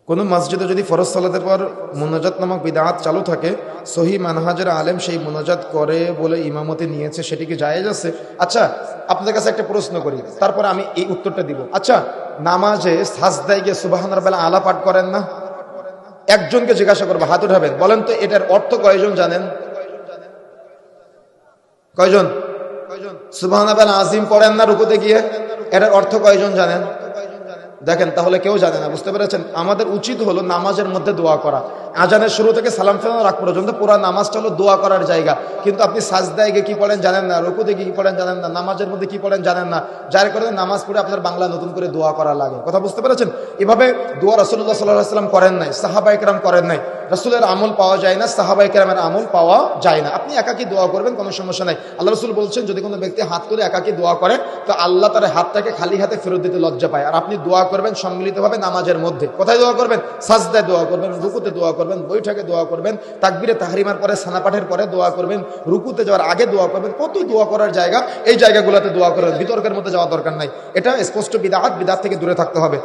কোনো মসজিদে যদি ফরজ সালাতের পর মুনাজাত নামক বিদআত চালু থাকে, সহি মানহাজের আলেম সেই মুনাজাত করে বলে ইমামতি নিয়েছে, সেটি কি জায়েজ আছে? আচ্ছা, আপনাদের কাছে একটা প্রশ্ন করি, তারপরে আমি এই উত্তরটা দিব। আচ্ছা, নামাজে সাজদায় গিয়ে সুবহান রাব্বিল আলা পাঠ করেন না? একজনকে জিজ্ঞাসা করবো, হাত উঠাবেন, বলেন তো এটার অর্থ কয়জন জানেন? কয়জন? সুবহান রাব্বিল আজিম পড়েন না রুকুতে গিয়ে? এটার অর্থ কয়জন জানেন? দেখেন, তাহলে কেউ জানে না। বুঝতে পেরেছেন? আমাদের উচিত হলো নামাজের মধ্যে দোয়া করা। আজানের শুরু থেকে সালাম ফেরানোর আগ পর্যন্ত পুরো নামাজটা হলো দোয়া করার জায়গা। কিন্তু আপনি সাজদায় গিয়ে কি পড়েন জানেন না, রুকুতে কি পড়েন জানেন না, নামাজের মধ্যে কি পড়েন জানেন না, যার কারণে নামাজ পড়ে আপনার বাংলা নতুন করে দোয়া করা লাগে। কথা বুঝতে পেরেছেন? এভাবে দোয়া রাসূলুল্লাহ সাল্লাল্লাহু আলাইহি ওয়াসাল্লাম করেন নাই, সাহাবায়ে কেরাম করেন নাই। রাসূলের আমল পাওয়া যায় না, সাহাবায়ে কেরামের আমল পাওয়া যায় না। আপনি একাকী দোয়া করবেন, কোনো সমস্যা নাই। আল্লাহ রাসূল বলছেন, যদি কোনো ব্যক্তি হাত তুলে একাকী দোয়া করে তো আল্লাহ তার হাতটাকে খালি হাতে ফেরত দিতে লজ্জা পায়। আর আপনি দোয়া করবেন সম্মিলিতভাবে নামাজের মধ্যে। কোথায় দোয়া করবেন? সাজদায় দোয়া করবেন, রুকুতে দোয়া করবেন, বৈঠকে দোয়া করবেন, তাকবীরে তাহরিমার পরে সানা পাঠের পরে দোয়া করবেন, রুকুতে যাওয়ার আগে দোয়া করবেন। কত দোয়া করার জায়গা, এই জায়গাগুলোতে দোয়া করবেন। বিতর্কের মধ্যে যাওয়া দরকার নাই। এটা স্পষ্ট বিদআত, বিদআত থেকে দূরে থাকতে হবে।